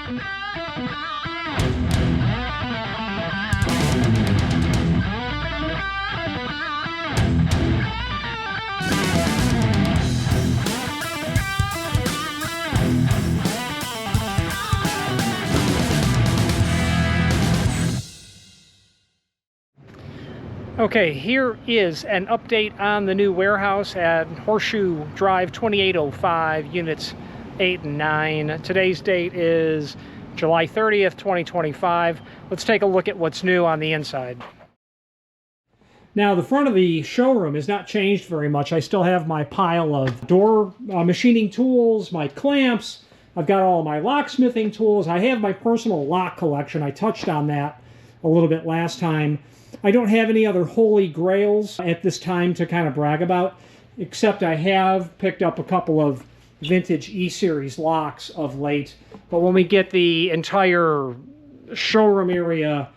Okay, here is an update on the new warehouse at Horseshoe Drive 2805, units 8 and 9. Today's date is July 30th, 2025. Let's take a look at what's new on the inside. Now, the front of the showroom is not changed very much. I still have my pile of door machining tools, my clamps. I've got all my locksmithing tools. I have my personal lock collection. I touched on that a little bit last time. I don't have any other holy grails at this time to kind of brag about, except I have picked up a couple of vintage E-Series locks of late. But when we get the entire showroom area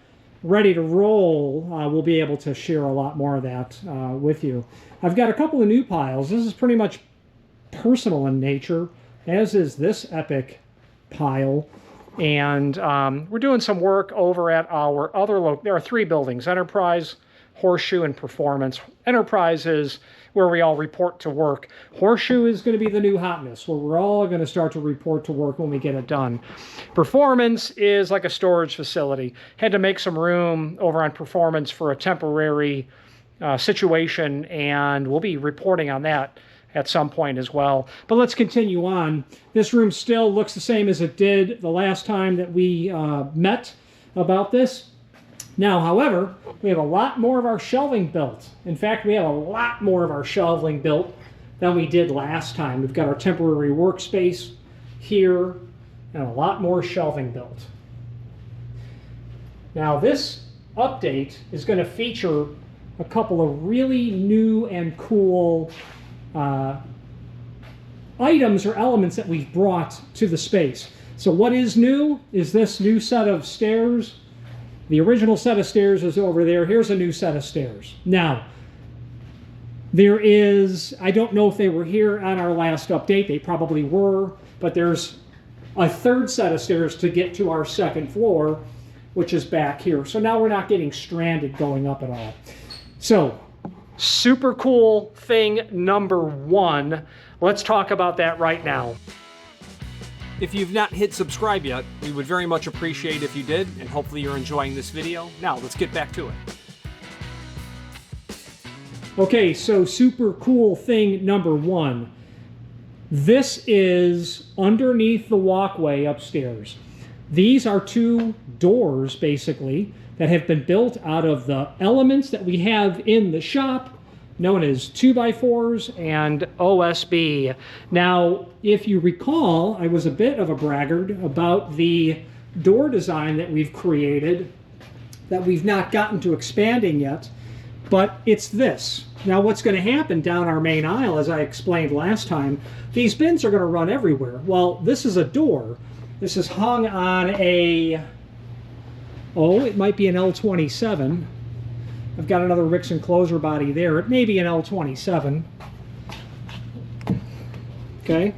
ready to roll, we'll be able to share a lot more of that with you. I've got a couple of new piles. This is pretty much personal in nature, as is this epic pile. And we're doing some work over at our other there are 3 buildings: Enterprise, Horseshoe, and Performance. Enterprise is where we all report to work. Horseshoe is going to be the new hotness, where we're all going to start to report to work when we get it done. Performance is like a storage facility. Had to make some room over on Performance for a temporary situation, and we'll be reporting on that at some point as well. But let's continue on. This room still looks the same as it did the last time that we met about this. Now, however, we have a lot more of our shelving built. In fact, we have a lot more of our shelving built than we did last time. We've got our temporary workspace here and a lot more shelving built. Now, this update is going to feature a couple of really new and cool items or elements that we've brought to the space. So what is new is this new set of stairs. The original set of stairs is over there. Here's a new set of stairs. Now, there is, I don't know if they were here on our last update. They probably were, but there's a 3rd set of stairs to get to our 2nd floor, which is back here. So now we're not getting stranded going up at all. So, super cool thing number 1. Let's talk about that right now. If you've not hit subscribe yet, we would very much appreciate if you did, and hopefully you're enjoying this video. Now, let's get back to it. Okay, so super cool thing number 1. This is underneath the walkway upstairs. These are 2 doors, basically, that have been built out of the elements that we have in the shop, known as 2x4s and OSB. Now, if you recall, I was a bit of a braggart about the door design that we've created that we've not gotten to expanding yet, but it's this. Now, what's going to happen down our main aisle, as I explained last time, these bins are going to run everywhere. Well, this is a door. This is hung on a, it might be an L27. I've got another Rix enclosure body there. It may be an L27. Okay.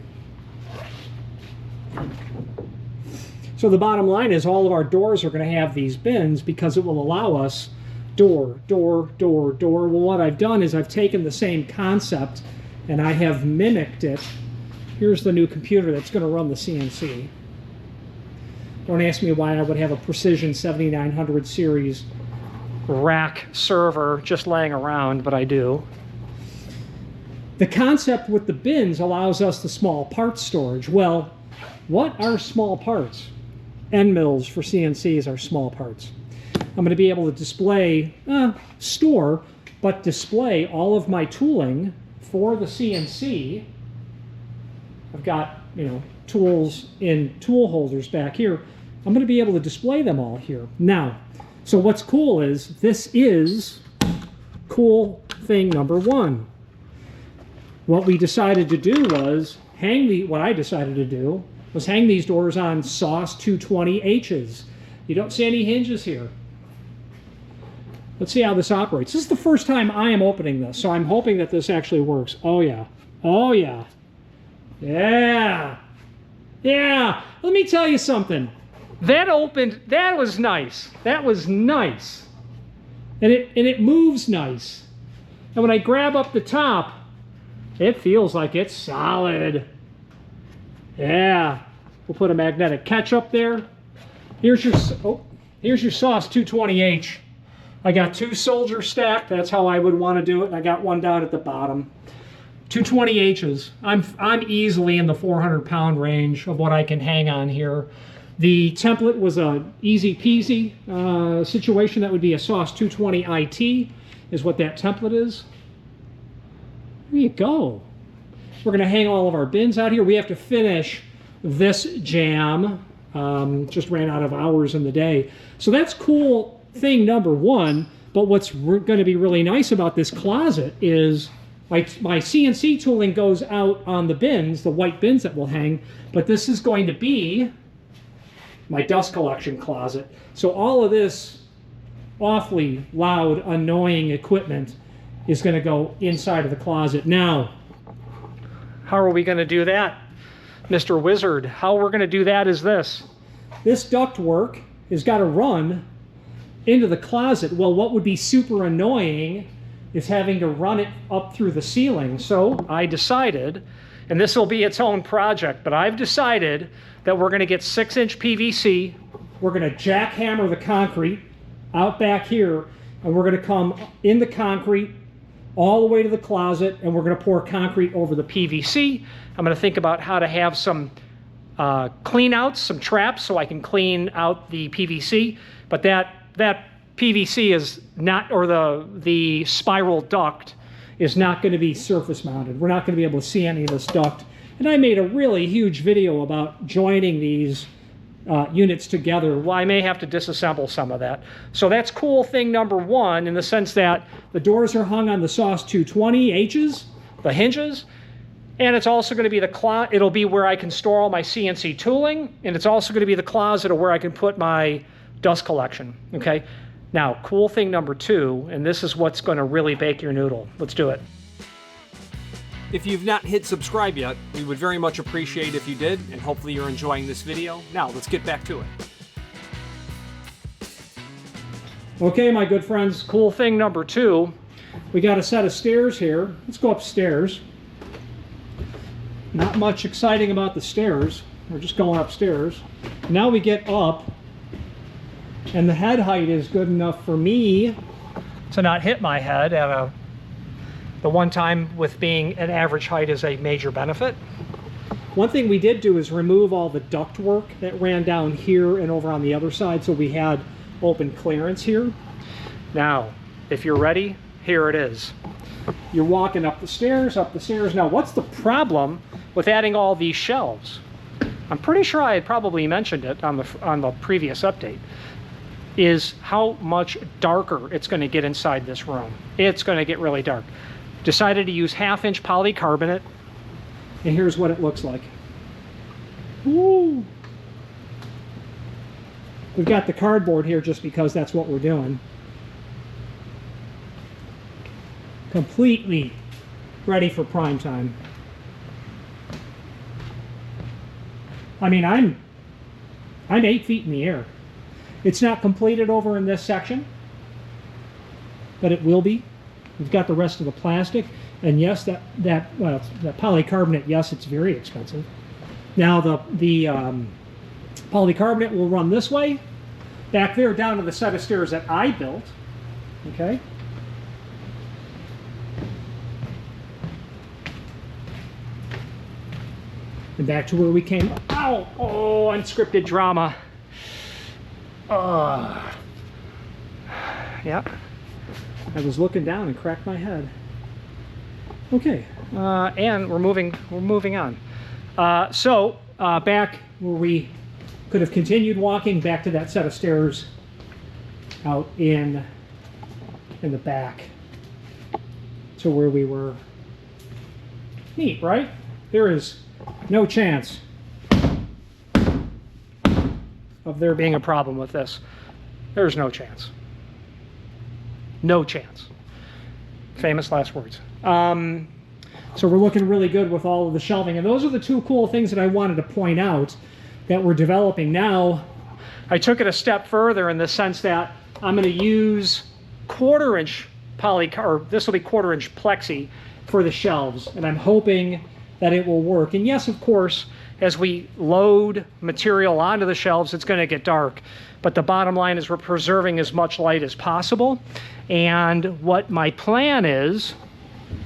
So the bottom line is all of our doors are going to have these bins because it will allow us door, door, door, door. Well, what I've done is I've taken the same concept and I have mimicked it. Here's the new computer that's going to run the CNC. Don't ask me why I would have a Precision 7900 series rack server just laying around, but I do. The concept with the bins allows us the small parts storage. Well, what are small parts? End mills for CNCs are small parts. I'm going to be able to display, store, but display all of my tooling for the CNC. I've got, tools in tool holders back here. I'm going to be able to display them all here. Now, so what's cool is, this is cool thing number 1. What we decided to do was hang these doors on Sauce 220Hs. You don't see any hinges here. Let's see how this operates. This is the first time I am opening this, so I'm hoping that this actually works. Oh yeah. Oh yeah. Yeah. Yeah. Let me tell you something. That opened, that was nice. That was nice. And it moves nice. And when I grab up the top, it feels like it's solid. Yeah. We'll put a magnetic catch up there. Here's your sauce 220H. I got 2 soldiers stacked. That's how I would want to do it. And I got one down at the bottom. 220Hs. I'm easily in the 400-pound range of what I can hang on here. The template was a easy peasy situation. That would be a sauce 220 IT is what that template is. There you go. We're going to hang all of our bins out here. We have to finish this jam. Just ran out of hours in the day. So that's cool thing number 1. But what's going to be really nice about this closet is my CNC tooling goes out on the bins, the white bins that will hang. But this is going to be my dust collection closet. So all of this awfully loud, annoying equipment is going to go inside of the closet. Now, how are we going to do that, Mr. Wizard? How we're going to do that is this. This ductwork has got to run into the closet. Well, what would be super annoying is having to run it up through the ceiling. So I decided, and this will be its own project, but I've decided that we're going to get 6-inch PVC. We're going to jackhammer the concrete out back here, and we're going to come in the concrete all the way to the closet, and we're going to pour concrete over the PVC. I'm going to think about how to have some clean outs, some traps, so I can clean out the PVC. But that PVC is not, or the spiral duct is not going to be surface mounted. We're not going to be able to see any of this duct. And I made a really huge video about joining these units together. Well, I may have to disassemble some of that. So that's cool thing number 1 in the sense that the doors are hung on the sauce 220Hs, the hinges, and it's also going to be it'll be where I can store all my CNC tooling, and it's also going to be the closet of where I can put my dust collection. Okay. Now, cool thing number 2, and this is what's going to really bake your noodle. Let's do it. If you've not hit subscribe yet, we would very much appreciate if you did, and hopefully you're enjoying this video. Now, let's get back to it. Okay, my good friends, cool thing number 2. We got a set of stairs here. Let's go upstairs. Not much exciting about the stairs. We're just going upstairs. Now we get up, and the head height is good enough for me to not hit my head at the one time with being an average height is a major benefit. One thing we did do is remove all the ductwork that ran down here and over on the other side, so we had open clearance here. Now, if you're ready, here it is. You're walking up the stairs. Now, what's the problem with adding all these shelves? I'm pretty sure I had probably mentioned it on the previous update, is how much darker it's going to get inside this room. It's going to get really dark. Decided to use 1/2-inch polycarbonate, and here's what it looks like. Woo! We've got the cardboard here just because that's what we're doing. Completely ready for prime time. I mean, I'm 8 feet in the air. It's not completed over in this section, but it will be. We've got the rest of the plastic, and yes, that polycarbonate, yes, it's very expensive. Now the polycarbonate will run this way, back there down to the set of stairs that I built, okay? And back to where we came. Ow! Oh, unscripted drama. Yeah. I was looking down and cracked my head. Okay, and we're moving on. Back where we could have continued walking, back to that set of stairs out in the back to where we were. Neat, right? There is no chance of there being a problem with this. There's no chance. No chance. Famous last words. So we're looking really good with all of the shelving. And those are the 2 cool things that I wanted to point out that we're developing now. I took it a step further in the sense that I'm going to use 1/4 inch or this will be 1/4 inch plexi for the shelves, and I'm hoping that it will work. And yes, of course, as we load material onto the shelves, it's going to get dark. But the bottom line is we're preserving as much light as possible. And what my plan is,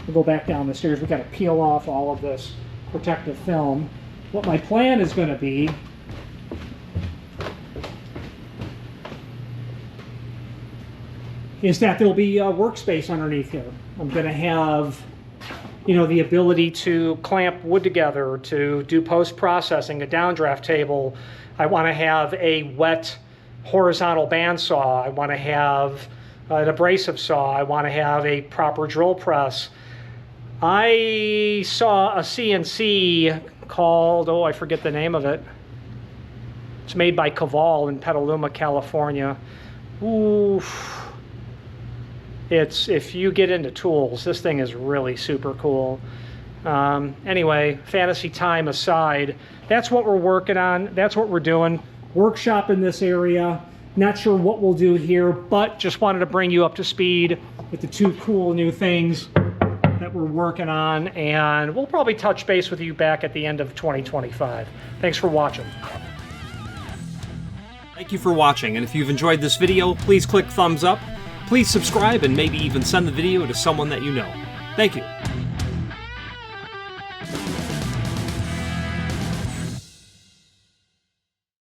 we'll go back down the stairs. We've got to peel off all of this protective film. What my plan is going to be is that there'll be a workspace underneath here. I'm going to have, you know, the ability to clamp wood together, to do post-processing, a downdraft table. I want to have a wet horizontal bandsaw. I want to have an abrasive saw. I want to have a proper drill press. I saw a CNC called, oh, I forget the name of it. It's made by Caval in Petaluma, California. Oof. If you get into tools, this thing is really super cool. Anyway, fantasy time aside, that's what we're working on. That's what we're doing. Workshop in this area. Not sure what we'll do here, but just wanted to bring you up to speed with the 2 cool new things that we're working on. And we'll probably touch base with you back at the end of 2025. Thanks for watching. Thank you for watching, and if you've enjoyed this video, please click thumbs up. Please subscribe and maybe even send the video to someone that you know. Thank you.